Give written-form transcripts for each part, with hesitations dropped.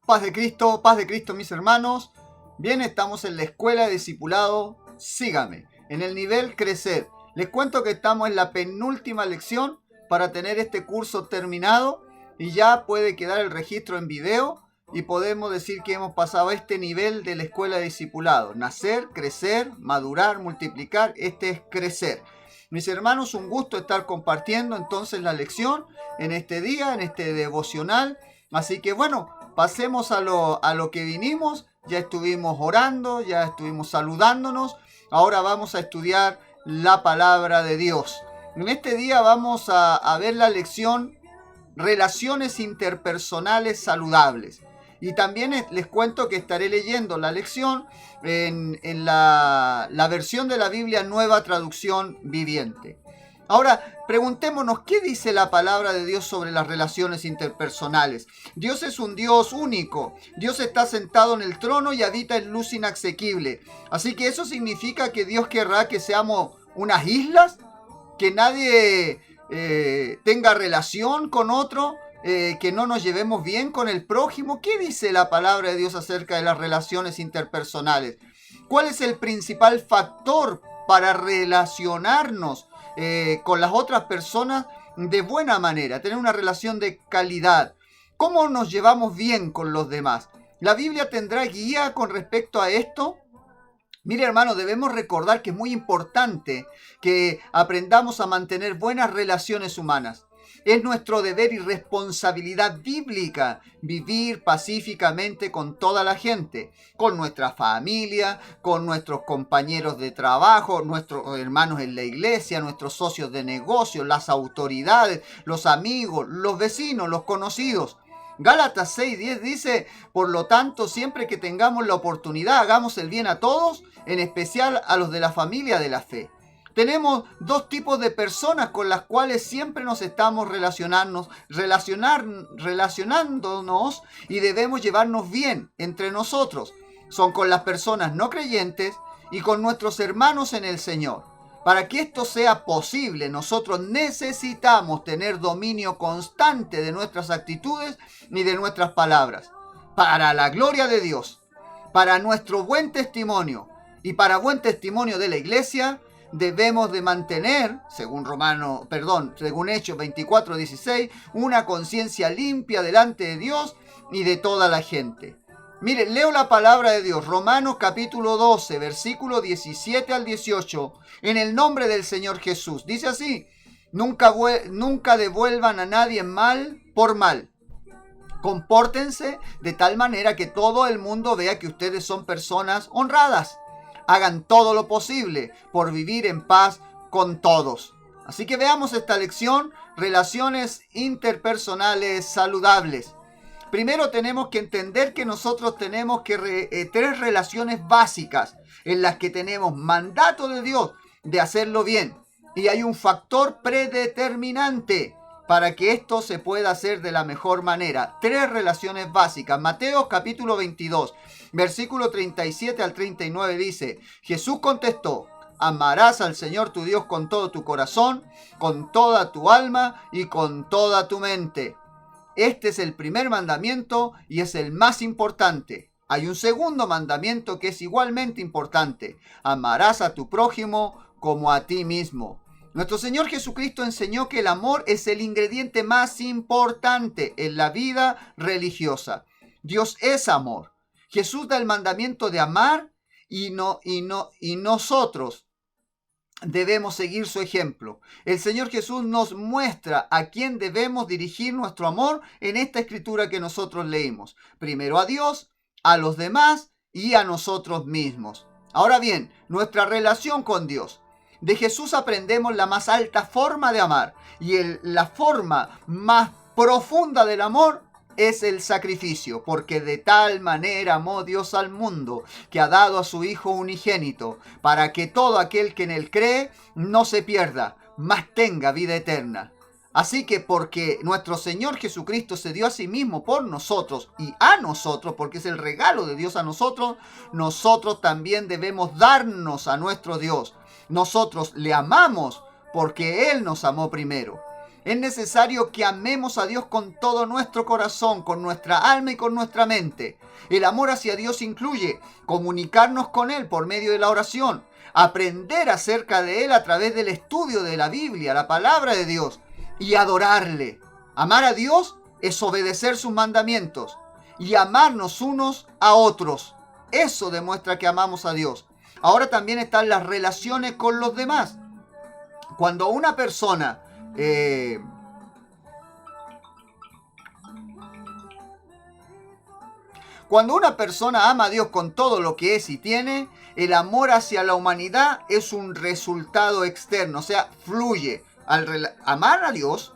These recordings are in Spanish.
paz de Cristo, mis hermanos. Bien, estamos en la escuela de discipulado. Sígame, en el nivel crecer. Les cuento que estamos en la penúltima lección para tener este curso terminado y ya puede quedar el registro en video y podemos decir que hemos pasado este nivel de la escuela de discipulado. Nacer, crecer, madurar, multiplicar, este es crecer. Mis hermanos, un gusto estar compartiendo entonces la lección en este día, en este devocional. Así que bueno, pasemos a lo que vinimos. Ya estuvimos orando, ya estuvimos saludándonos. Ahora vamos a estudiar la palabra de Dios. En este día vamos a ver la lección Relaciones interpersonales saludables. Y también les cuento que estaré leyendo la lección en la versión de la Biblia Nueva Traducción Viviente. Ahora, preguntémonos, ¿qué dice la palabra de Dios sobre las relaciones interpersonales? Dios es un Dios único. Dios está sentado en el trono y habita en luz inasequible. Así que eso significa que Dios querrá que seamos unas islas, que nadie tenga relación con otro, que no nos llevemos bien con el prójimo. ¿Qué dice la palabra de Dios acerca de las relaciones interpersonales? ¿Cuál es el principal factor para relacionarnos con las otras personas de buena manera? Tener una relación de calidad. ¿Cómo nos llevamos bien con los demás? ¿La Biblia tendrá guía con respecto a esto? Mire, hermano, debemos recordar que es muy importante que aprendamos a mantener buenas relaciones humanas. Es nuestro deber y responsabilidad bíblica vivir pacíficamente con toda la gente, con nuestra familia, con nuestros compañeros de trabajo, nuestros hermanos en la iglesia, nuestros socios de negocio, las autoridades, los amigos, los vecinos, los conocidos. Gálatas 6:10 dice, por lo tanto, siempre que tengamos la oportunidad, hagamos el bien a todos, en especial a los de la familia de la fe. Tenemos dos tipos de personas con las cuales siempre nos estamos relacionándonos y debemos llevarnos bien entre nosotros. Son con las personas no creyentes y con nuestros hermanos en el Señor. Para que esto sea posible, nosotros necesitamos tener dominio constante de nuestras actitudes y de nuestras palabras. Para la gloria de Dios, para nuestro buen testimonio y para buen testimonio de la iglesia, debemos de mantener, según Hechos 24:16, una conciencia limpia delante de Dios y de toda la gente. Miren, leo la palabra de Dios, Romanos capítulo 12, versículo 17 al 18, en el nombre del Señor Jesús. Dice así, nunca devuelvan a nadie mal por mal. Compórtense de tal manera que todo el mundo vea que ustedes son personas honradas. Hagan todo lo posible por vivir en paz con todos. Así que veamos esta lección, relaciones interpersonales saludables. Primero tenemos que entender que nosotros tenemos tres relaciones básicas en las que tenemos mandato de Dios de hacerlo bien. Y hay un factor predeterminante para que esto se pueda hacer de la mejor manera. Tres relaciones básicas. Mateo capítulo 22, versículo 37 al 39 dice, Jesús contestó, amarás al Señor tu Dios con todo tu corazón, con toda tu alma y con toda tu mente. Este es el primer mandamiento y es el más importante. Hay un segundo mandamiento que es igualmente importante. Amarás a tu prójimo como a ti mismo. Nuestro Señor Jesucristo enseñó que el amor es el ingrediente más importante en la vida religiosa. Dios es amor. Jesús da el mandamiento de amar y nosotros debemos seguir su ejemplo. El Señor Jesús nos muestra a quién debemos dirigir nuestro amor en esta escritura que nosotros leímos. Primero a Dios, a los demás y a nosotros mismos. Ahora bien, nuestra relación con Dios. De Jesús aprendemos la más alta forma de amar y la forma más profunda del amor es el sacrificio, porque de tal manera amó Dios al mundo, que ha dado a su Hijo unigénito, para que todo aquel que en él cree no se pierda, mas tenga vida eterna. Así que porque nuestro Señor Jesucristo se dio a sí mismo por nosotros y a nosotros, porque es el regalo de Dios a nosotros, nosotros también debemos darnos a nuestro Dios. Nosotros le amamos porque Él nos amó primero. Es necesario que amemos a Dios con todo nuestro corazón, con nuestra alma y con nuestra mente. El amor hacia Dios incluye comunicarnos con Él por medio de la oración, aprender acerca de Él a través del estudio de la Biblia, la palabra de Dios, y adorarle. Amar a Dios es obedecer sus mandamientos y amarnos unos a otros. Eso demuestra que amamos a Dios. Ahora también están las relaciones con los demás. Cuando una persona ama a Dios con todo lo que es y tiene, el amor hacia la humanidad es un resultado externo, o sea, fluye. Al amar a Dios,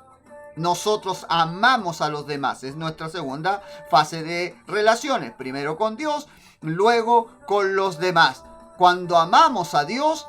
nosotros amamos a los demás. Es nuestra segunda fase de relaciones. Primero con Dios, luego con los demás. Cuando amamos a Dios,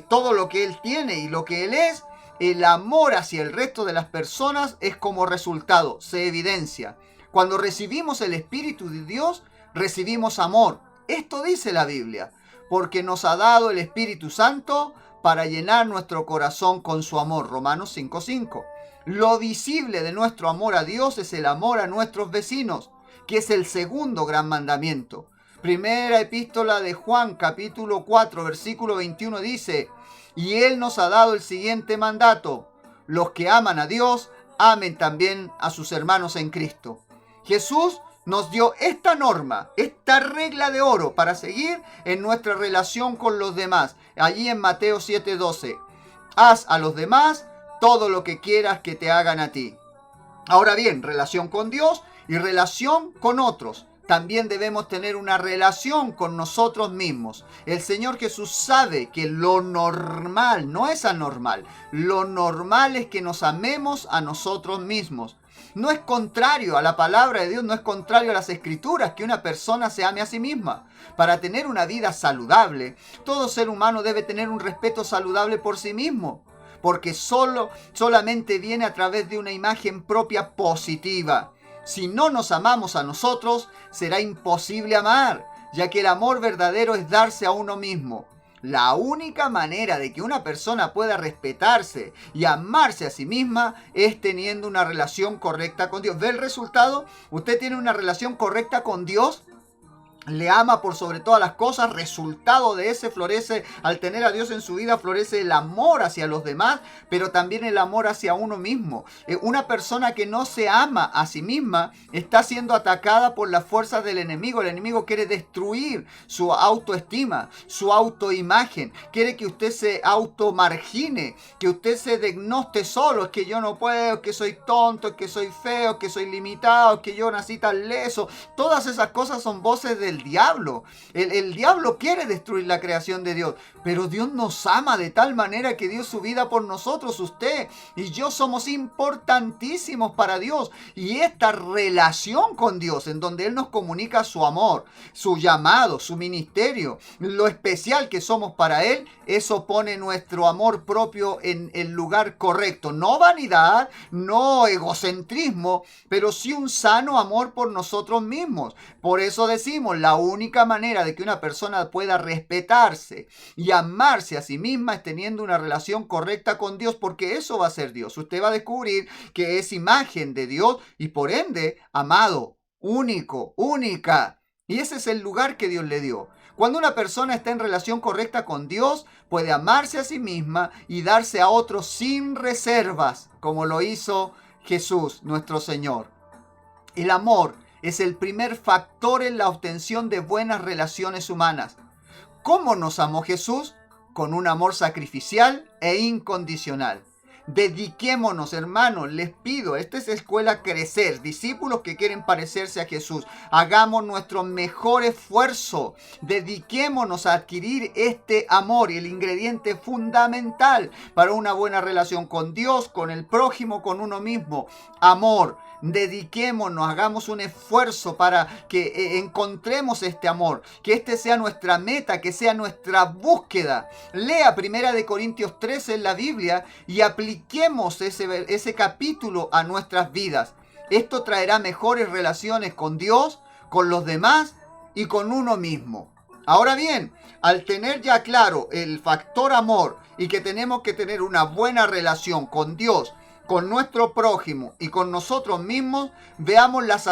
todo lo que Él tiene y lo que Él es, el amor hacia el resto de las personas es como resultado, se evidencia. Cuando recibimos el Espíritu de Dios, recibimos amor. Esto dice la Biblia, porque nos ha dado el Espíritu Santo para llenar nuestro corazón con su amor. Romanos 5:5. Lo visible de nuestro amor a Dios es el amor a nuestros vecinos, que es el segundo gran mandamiento. Primera epístola de Juan, capítulo 4, versículo 21 dice: y Él nos ha dado el siguiente mandato: los que aman a Dios, amen también a sus hermanos en Cristo. Jesús nos dio esta norma, esta regla de oro para seguir en nuestra relación con los demás. Allí en Mateo 7:12. Haz a los demás todo lo que quieras que te hagan a ti. Ahora bien, relación con Dios y relación con otros. También debemos tener una relación con nosotros mismos. El Señor Jesús sabe que lo normal no es anormal. Lo normal es que nos amemos a nosotros mismos. No es contrario a la palabra de Dios, no es contrario a las Escrituras que una persona se ame a sí misma. Para tener una vida saludable, todo ser humano debe tener un respeto saludable por sí mismo, porque solamente viene a través de una imagen propia positiva. Si no nos amamos a nosotros, será imposible amar, ya que el amor verdadero es darse a uno mismo. La única manera de que una persona pueda respetarse y amarse a sí misma es teniendo una relación correcta con Dios. ¿Ve el resultado? Usted tiene una relación correcta con Dios, le ama por sobre todas las cosas. Resultado de ese florece, al tener a Dios en su vida, florece el amor hacia los demás, pero también el amor hacia uno mismo. Una persona que no se ama a sí misma está siendo atacada por las fuerzas del enemigo. El enemigo quiere destruir su autoestima, su autoimagen. Quiere que usted se automargine, que usted se degnoste solo. Es que yo no puedo, es que soy tonto, es que soy feo, es que soy limitado, es que yo nací tan leso. Todas esas cosas son voces del diablo. El diablo quiere destruir la creación de Dios, pero Dios nos ama de tal manera que dio su vida por nosotros. Usted y yo somos importantísimos para Dios, y esta relación con Dios, en donde Él nos comunica su amor, su llamado, su ministerio, lo especial que somos para Él, eso pone nuestro amor propio en el lugar correcto. No vanidad, no egocentrismo, pero sí un sano amor por nosotros mismos. Por eso decimos, la única manera de que una persona pueda respetarse y amarse a sí misma es teniendo una relación correcta con Dios, porque eso va a ser Dios. Usted va a descubrir que es imagen de Dios y por ende amado, único, única. Y ese es el lugar que Dios le dio. Cuando una persona está en relación correcta con Dios, puede amarse a sí misma y darse a otros sin reservas, como lo hizo Jesús, nuestro Señor. El amor es el primer factor en la obtención de buenas relaciones humanas. ¿Cómo nos amó Jesús? Con un amor sacrificial e incondicional. Dediquémonos, hermanos, les pido, esta es Escuela Crecer, discípulos que quieren parecerse a Jesús. Hagamos nuestro mejor esfuerzo, dediquémonos a adquirir este amor, y el ingrediente fundamental para una buena relación con Dios, con el prójimo, con uno mismo: amor. Dediquémonos, hagamos un esfuerzo para que encontremos este amor, que este sea nuestra meta, que sea nuestra búsqueda. Lea 1 Corintios 13 en la Biblia y apliquemos ese capítulo a nuestras vidas. Esto traerá mejores relaciones con Dios, con los demás y con uno mismo. Ahora bien, al tener ya claro el factor amor y que tenemos que tener una buena relación con Dios con nuestro prójimo y con nosotros mismos, veamos las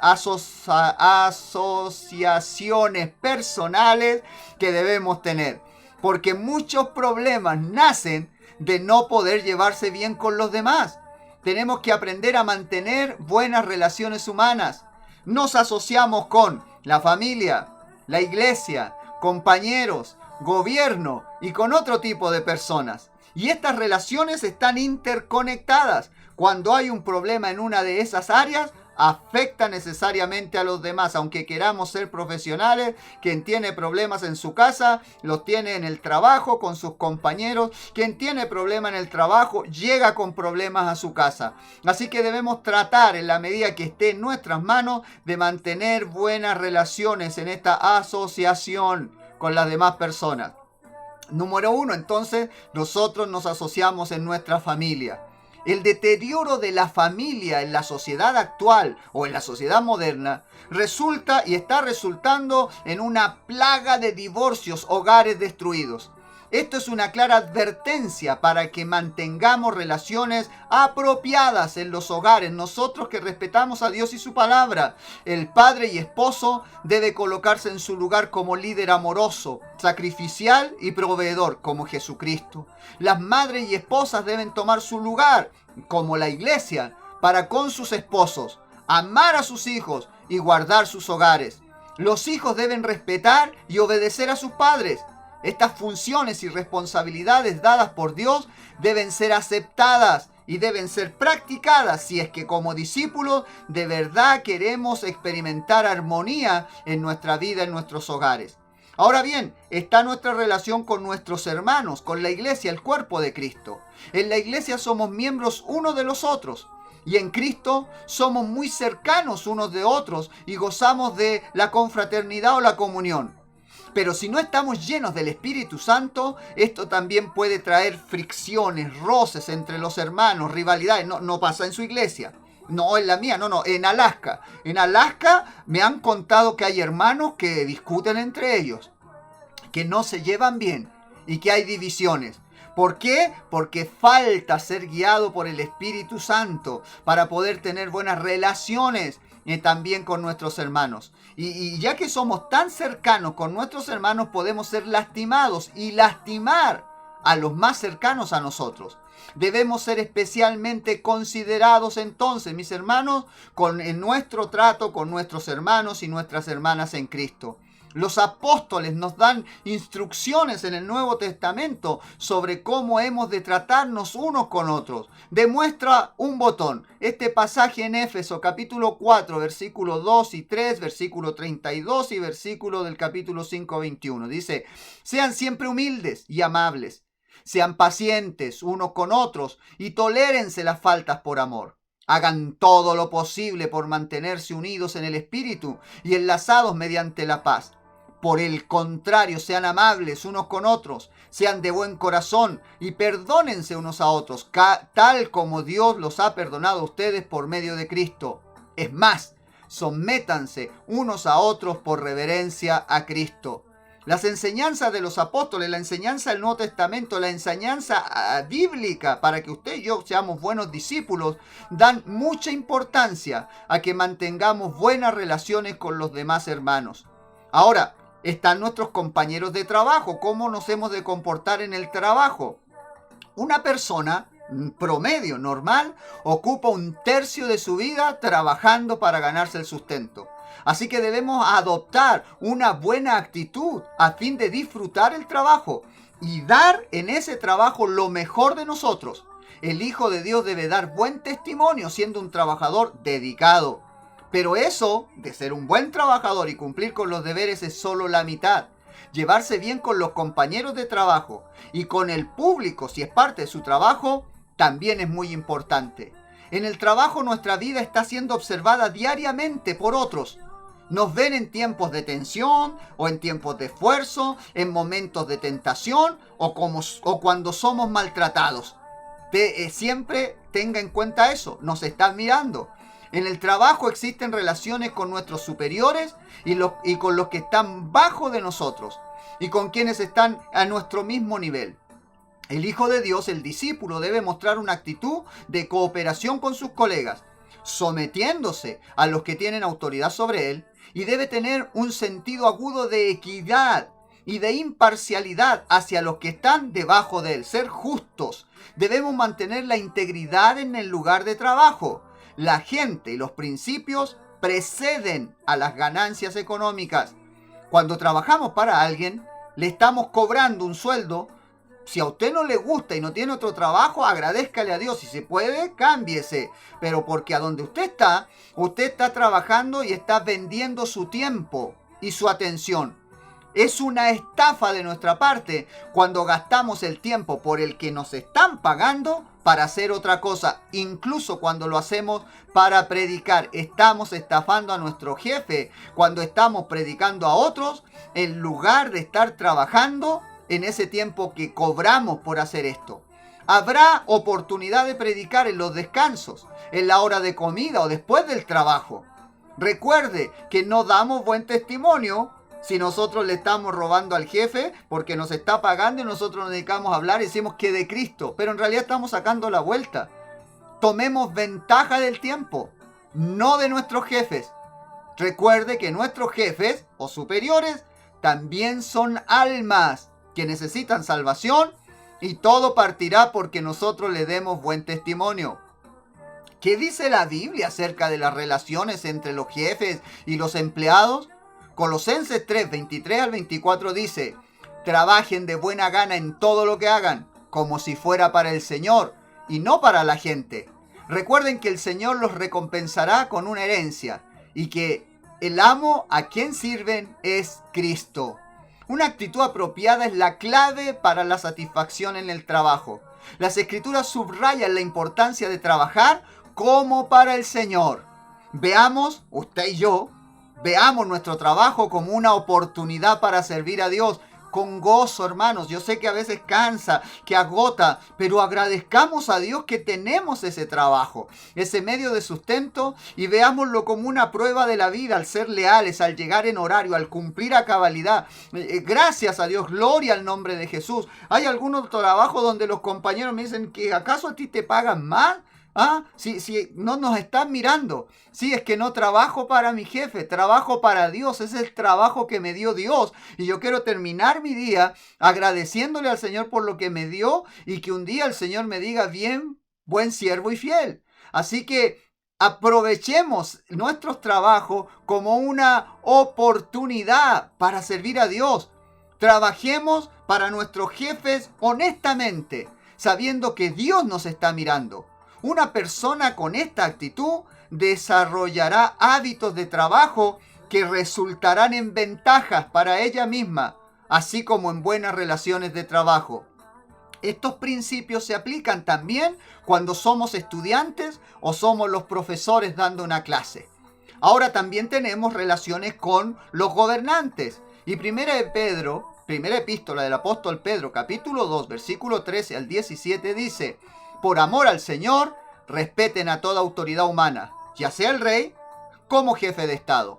asociaciones personales que debemos tener. Porque muchos problemas nacen de no poder llevarse bien con los demás. Tenemos que aprender a mantener buenas relaciones humanas. Nos asociamos con la familia, la iglesia, compañeros, gobierno y con otro tipo de personas. Y estas relaciones están interconectadas. Cuando hay un problema en una de esas áreas, afecta necesariamente a los demás. Aunque queramos ser profesionales, quien tiene problemas en su casa, los tiene en el trabajo, con sus compañeros. Quien tiene problemas en el trabajo, llega con problemas a su casa. Así que debemos tratar, en la medida que esté en nuestras manos, de mantener buenas relaciones en esta asociación con las demás personas. Número 1, entonces, nosotros nos asociamos en nuestra familia. El deterioro de la familia en la sociedad actual o en la sociedad moderna resulta y está resultando en una plaga de divorcios, hogares destruidos. Esto es una clara advertencia para que mantengamos relaciones apropiadas en los hogares. Nosotros que respetamos a Dios y su palabra, el padre y esposo debe colocarse en su lugar como líder amoroso, sacrificial y proveedor, como Jesucristo. Las madres y esposas deben tomar su lugar, como la iglesia, para con sus esposos, amar a sus hijos y guardar sus hogares. Los hijos deben respetar y obedecer a sus padres. Estas funciones y responsabilidades dadas por Dios deben ser aceptadas y deben ser practicadas si es que como discípulos de verdad queremos experimentar armonía en nuestra vida, en nuestros hogares. Ahora bien, está nuestra relación con nuestros hermanos, con la iglesia, el cuerpo de Cristo. En la iglesia somos miembros unos de los otros. Y en Cristo somos muy cercanos unos de otros y gozamos de la confraternidad o la comunión. Pero si no estamos llenos del Espíritu Santo, esto también puede traer fricciones, roces entre los hermanos, rivalidades. No pasa en su iglesia. No en la mía, no, en Alaska. En Alaska me han contado que hay hermanos que discuten entre ellos, que no se llevan bien y que hay divisiones. ¿Por qué? Porque falta ser guiado por el Espíritu Santo para poder tener buenas relaciones también con nuestros hermanos. Y ya que somos tan cercanos con nuestros hermanos, podemos ser lastimados y lastimar a los más cercanos a nosotros. Debemos ser especialmente considerados entonces, mis hermanos, en nuestro trato con nuestros hermanos y nuestras hermanas en Cristo. Los apóstoles nos dan instrucciones en el Nuevo Testamento sobre cómo hemos de tratarnos unos con otros. Demuestra un botón. Este pasaje en Éfeso, capítulo 4, versículos 2 y 3, versículo 32 y versículo del capítulo 5, 21. Dice, sean siempre humildes y amables. Sean pacientes unos con otros y tolérense las faltas por amor. Hagan todo lo posible por mantenerse unidos en el Espíritu y enlazados mediante la paz. Por el contrario, sean amables unos con otros, sean de buen corazón y perdónense unos a otros, tal como Dios los ha perdonado a ustedes por medio de Cristo. Es más, sométanse unos a otros por reverencia a Cristo. Las enseñanzas de los apóstoles, la enseñanza del Nuevo Testamento, la enseñanza bíblica para que usted y yo seamos buenos discípulos, dan mucha importancia a que mantengamos buenas relaciones con los demás hermanos. Ahora, están nuestros compañeros de trabajo. ¿Cómo nos hemos de comportar en el trabajo? Una persona promedio, normal, ocupa 1/3 de su vida trabajando para ganarse el sustento. Así que debemos adoptar una buena actitud a fin de disfrutar el trabajo y dar en ese trabajo lo mejor de nosotros. El Hijo de Dios debe dar buen testimonio siendo un trabajador dedicado. Pero eso, de ser un buen trabajador y cumplir con los deberes, es solo la mitad. Llevarse bien con los compañeros de trabajo y con el público, si es parte de su trabajo, también es muy importante. En el trabajo nuestra vida está siendo observada diariamente por otros. Nos ven en tiempos de tensión o en tiempos de esfuerzo, en momentos de tentación o cuando somos maltratados. Siempre tenga en cuenta eso, nos están mirando. En el trabajo existen relaciones con nuestros superiores y con los que están bajo de nosotros y con quienes están a nuestro mismo nivel. El Hijo de Dios, el discípulo, debe mostrar una actitud de cooperación con sus colegas, sometiéndose a los que tienen autoridad sobre él, y debe tener un sentido agudo de equidad y de imparcialidad hacia los que están debajo de él, ser justos. Debemos mantener la integridad en el lugar de trabajo. La gente y los principios preceden a las ganancias económicas. Cuando trabajamos para alguien, le estamos cobrando un sueldo. Si a usted no le gusta y no tiene otro trabajo, agradézcale a Dios. Si se puede, cámbiese. Pero porque a donde usted está trabajando y está vendiendo su tiempo y su atención. Es una estafa de nuestra parte cuando gastamos el tiempo por el que nos están pagando para hacer otra cosa. Incluso cuando lo hacemos para predicar, estamos estafando a nuestro jefe. Cuando estamos predicando a otros, en lugar de estar trabajando en ese tiempo que cobramos por hacer esto. Habrá oportunidad de predicar en los descansos, en la hora de comida o después del trabajo. Recuerde que no damos buen testimonio si nosotros le estamos robando al jefe porque nos está pagando y nosotros nos dedicamos a hablar y decimos que de Cristo, pero en realidad estamos sacando la vuelta. Tomemos ventaja del tiempo, no de nuestros jefes. Recuerde que nuestros jefes o superiores también son almas que necesitan salvación y todo partirá porque nosotros le demos buen testimonio. ¿Qué dice la Biblia acerca de las relaciones entre los jefes y los empleados? Colosenses 3, 23 al 24 dice: trabajen de buena gana en todo lo que hagan, como si fuera para el Señor y no para la gente. Recuerden que el Señor los recompensará con una herencia y que el amo a quien sirven es Cristo. Una actitud apropiada es la clave para la satisfacción en el trabajo. Las Escrituras subrayan la importancia de trabajar como para el Señor. Veamos, usted y yo, veamos nuestro trabajo como una oportunidad para servir a Dios con gozo, hermanos. Yo sé que a veces cansa, que agota, pero agradezcamos a Dios que tenemos ese trabajo, ese medio de sustento, y veámoslo como una prueba de la vida, al ser leales, al llegar en horario, al cumplir a cabalidad. Gracias a Dios, gloria al nombre de Jesús. Hay algunos trabajos donde los compañeros me dicen que ¿acaso a ti te pagan más? Si no nos están mirando. Sí, es que no trabajo para mi jefe, trabajo para Dios. Es el trabajo que me dio Dios. Y yo quiero terminar mi día agradeciéndole al Señor por lo que me dio y que un día el Señor me diga: bien, buen siervo y fiel. Así que aprovechemos nuestros trabajos como una oportunidad para servir a Dios. Trabajemos para nuestros jefes honestamente, sabiendo que Dios nos está mirando. Una persona con esta actitud desarrollará hábitos de trabajo que resultarán en ventajas para ella misma, así como en buenas relaciones de trabajo. Estos principios se aplican también cuando somos estudiantes o somos los profesores dando una clase. Ahora también tenemos relaciones con los gobernantes. Y primera epístola del apóstol Pedro, capítulo 2, versículo 13 al 17 dice: por amor al Señor, respeten a toda autoridad humana, ya sea el rey como jefe de Estado,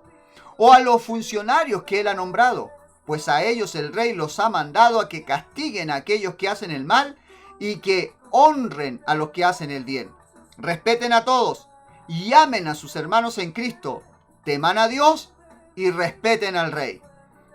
o a los funcionarios que él ha nombrado, pues a ellos el rey los ha mandado a que castiguen a aquellos que hacen el mal y que honren a los que hacen el bien. Respeten a todos y amen a sus hermanos en Cristo, teman a Dios y respeten al rey.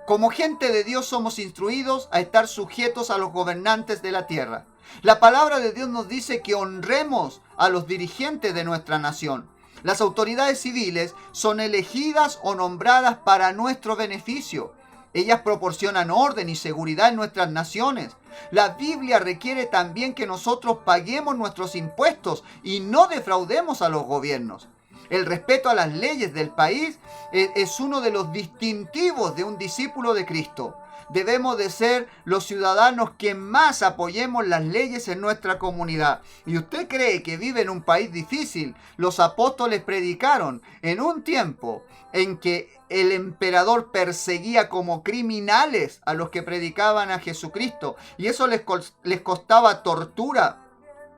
Como gente de Dios somos instruidos a estar sujetos a los gobernantes de la tierra. La palabra de Dios nos dice que honremos a los dirigentes de nuestra nación. Las autoridades civiles son elegidas o nombradas para nuestro beneficio. Ellas proporcionan orden y seguridad en nuestras naciones. La Biblia requiere también que nosotros paguemos nuestros impuestos y no defraudemos a los gobiernos. El respeto a las leyes del país es uno de los distintivos de un discípulo de Cristo. Debemos de ser los ciudadanos que más apoyemos las leyes en nuestra comunidad. ¿Y usted cree que vive en un país difícil? Los apóstoles predicaron en un tiempo en que el emperador perseguía como criminales a los que predicaban a Jesucristo. Y eso les costaba tortura,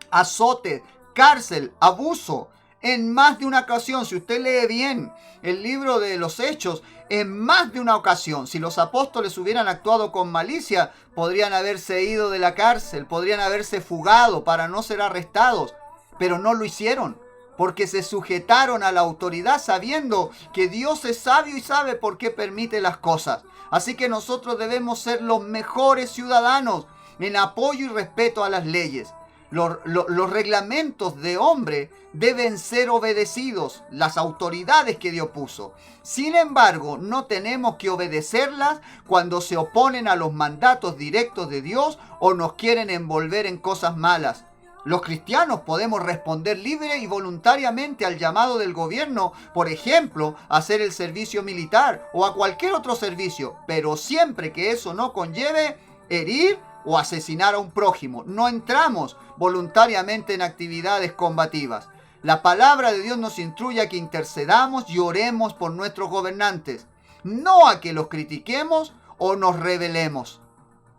azote, cárcel, abuso. En más de una ocasión, si usted lee bien el libro de los Hechos, en más de una ocasión, si los apóstoles hubieran actuado con malicia, podrían haberse ido de la cárcel, podrían haberse fugado para no ser arrestados, pero no lo hicieron, porque se sujetaron a la autoridad sabiendo que Dios es sabio y sabe por qué permite las cosas. Así que nosotros debemos ser los mejores ciudadanos en apoyo y respeto a las leyes. Los reglamentos de hombre deben ser obedecidos, las autoridades que Dios puso. Sin embargo, no tenemos que obedecerlas cuando se oponen a los mandatos directos de Dios o nos quieren envolver en cosas malas. Los cristianos podemos responder libre y voluntariamente al llamado del gobierno, por ejemplo, a hacer el servicio militar o a cualquier otro servicio, pero siempre que eso no conlleve herir o asesinar a un prójimo. No entramos voluntariamente en actividades combativas. La palabra de Dios nos instruye a que intercedamos y oremos por nuestros gobernantes, no a que los critiquemos o nos rebelemos.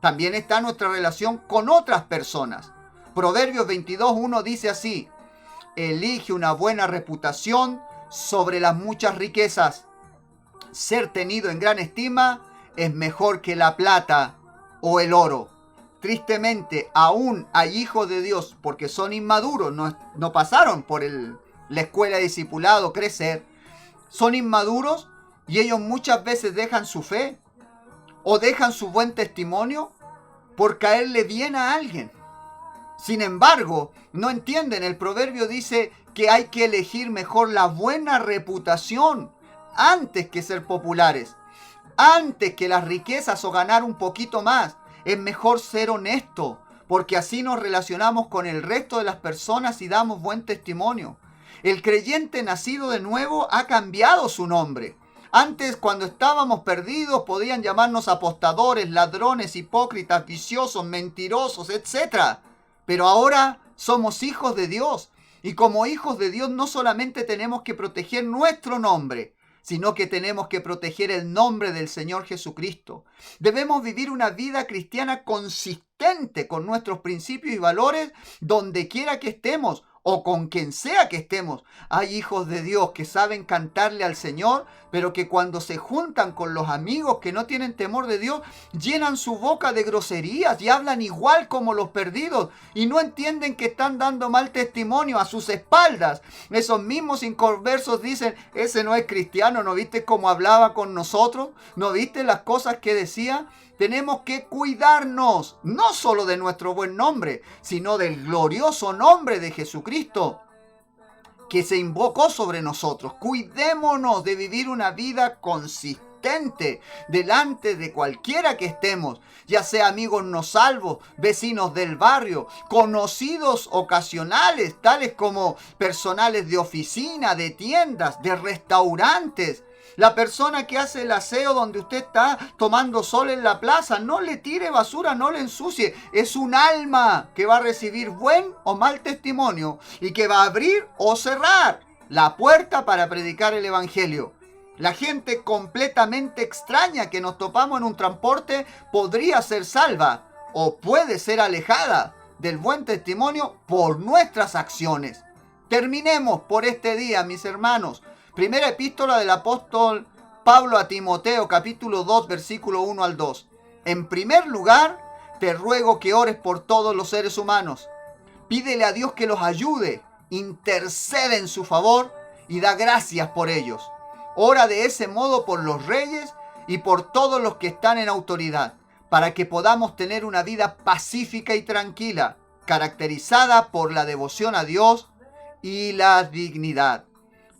También está nuestra relación con otras personas. Proverbios 22:1 dice así: elige una buena reputación sobre las muchas riquezas. Ser tenido en gran estima es mejor que la plata o el oro. Tristemente, aún hay hijos de Dios, porque son inmaduros, no pasaron por la escuela de discipulado, crecer. Son inmaduros y ellos muchas veces dejan su fe o dejan su buen testimonio por caerle bien a alguien. Sin embargo, no entienden. El proverbio dice que hay que elegir mejor la buena reputación antes que ser populares, antes que las riquezas o ganar un poquito más. Es mejor ser honesto, porque así nos relacionamos con el resto de las personas y damos buen testimonio. El creyente nacido de nuevo ha cambiado su nombre. Antes, cuando estábamos perdidos, podían llamarnos apostadores, ladrones, hipócritas, viciosos, mentirosos, etc. Pero ahora somos hijos de Dios. Y como hijos de Dios no solamente tenemos que proteger nuestro nombre, sino que tenemos que proteger el nombre del Señor Jesucristo. Debemos vivir una vida cristiana consistente con nuestros principios y valores donde quiera que estemos o con quien sea que estemos. Hay hijos de Dios que saben cantarle al Señor, pero que cuando se juntan con los amigos que no tienen temor de Dios, llenan su boca de groserías y hablan igual como los perdidos y no entienden que están dando mal testimonio a sus espaldas. Esos mismos inconversos dicen: ese no es cristiano, ¿no viste cómo hablaba con nosotros? ¿No viste las cosas que decía? Tenemos que cuidarnos, no solo de nuestro buen nombre, sino del glorioso nombre de Jesucristo que se invocó sobre nosotros. Cuidémonos de vivir una vida consistente delante de cualquiera que estemos, ya sea amigos no salvos, vecinos del barrio, conocidos ocasionales, tales como personales de oficina, de tiendas, de restaurantes. La persona que hace el aseo donde usted está tomando sol en la plaza, no le tire basura, no le ensucie. Es un alma que va a recibir buen o mal testimonio y que va a abrir o cerrar la puerta para predicar el evangelio. La gente completamente extraña que nos topamos en un transporte podría ser salva o puede ser alejada del buen testimonio por nuestras acciones. Terminemos por este día, mis hermanos. Primera epístola del apóstol Pablo a Timoteo, capítulo 2, versículo 1 al 2. En primer lugar, te ruego que ores por todos los seres humanos. Pídele a Dios que los ayude, intercede en su favor y da gracias por ellos. Ora de ese modo por los reyes y por todos los que están en autoridad, para que podamos tener una vida pacífica y tranquila, caracterizada por la devoción a Dios y la dignidad.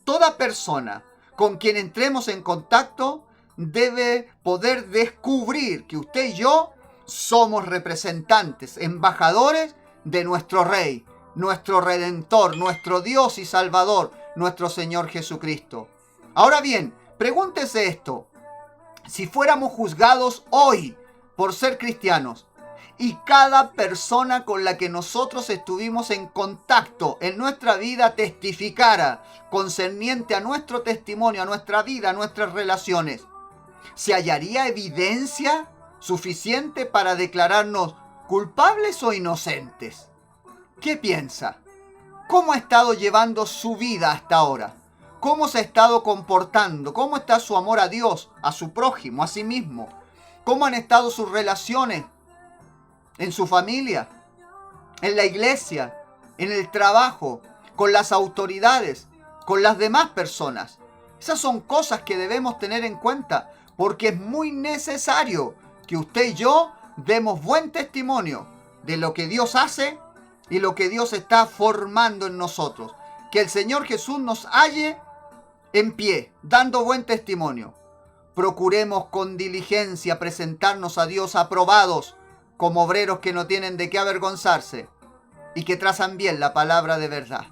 Toda persona con quien entremos en contacto debe poder descubrir que usted y yo somos representantes, embajadores de nuestro Rey, nuestro Redentor, nuestro Dios y Salvador, nuestro Señor Jesucristo. Ahora bien, pregúntese esto: si fuéramos juzgados hoy por ser cristianos, y cada persona con la que nosotros estuvimos en contacto en nuestra vida testificara concerniente a nuestro testimonio, a nuestra vida, a nuestras relaciones, ¿se hallaría evidencia suficiente para declararnos culpables o inocentes? ¿Qué piensa? ¿Cómo ha estado llevando su vida hasta ahora? ¿Cómo se ha estado comportando? ¿Cómo está su amor a Dios, a su prójimo, a sí mismo? ¿Cómo han estado sus relaciones en su familia, en la iglesia, en el trabajo, con las autoridades, con las demás personas? Esas son cosas que debemos tener en cuenta, porque es muy necesario que usted y yo demos buen testimonio de lo que Dios hace y lo que Dios está formando en nosotros. Que el Señor Jesús nos halle en pie, dando buen testimonio. Procuremos con diligencia presentarnos a Dios aprobados como obreros que no tienen de qué avergonzarse y que trazan bien la palabra de verdad.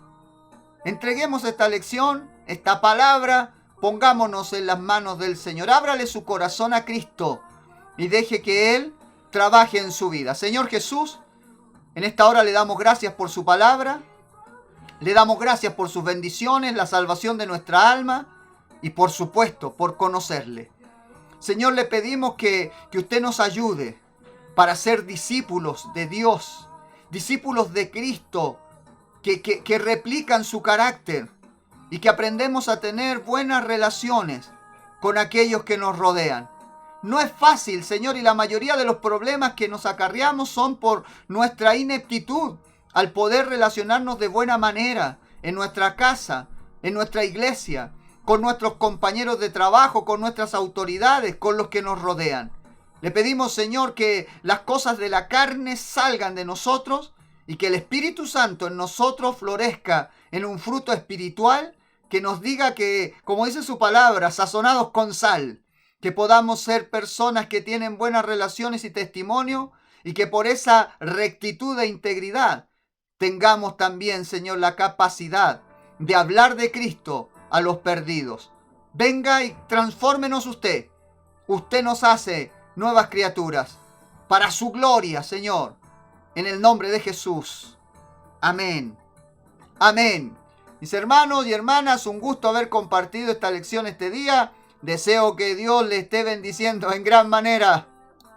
Entreguemos esta lección, esta palabra, pongámonos en las manos del Señor. Ábrale su corazón a Cristo y deje que Él trabaje en su vida. Señor Jesús, en esta hora le damos gracias por su palabra, le damos gracias por sus bendiciones, la salvación de nuestra alma y por supuesto por conocerle. Señor, le pedimos que usted nos ayude para ser discípulos de Dios, discípulos de Cristo, que replican su carácter y que aprendemos a tener buenas relaciones con aquellos que nos rodean. No es fácil, Señor, y la mayoría de los problemas que nos acarreamos son por nuestra ineptitud al poder relacionarnos de buena manera en nuestra casa, en nuestra iglesia, con nuestros compañeros de trabajo, con nuestras autoridades, con los que nos rodean. Le pedimos, Señor, que las cosas de la carne salgan de nosotros y que el Espíritu Santo en nosotros florezca en un fruto espiritual que nos diga que, como dice su palabra, sazonados con sal, que podamos ser personas que tienen buenas relaciones y testimonio y que por esa rectitud e integridad tengamos también, Señor, la capacidad de hablar de Cristo a los perdidos. Venga y transfórmenos usted. Usted nos hace nuevas criaturas para su gloria, Señor. En el nombre de Jesús. Amén. Amén. Mis hermanos y hermanas, un gusto haber compartido esta lección este día. Deseo que Dios le esté bendiciendo en gran manera.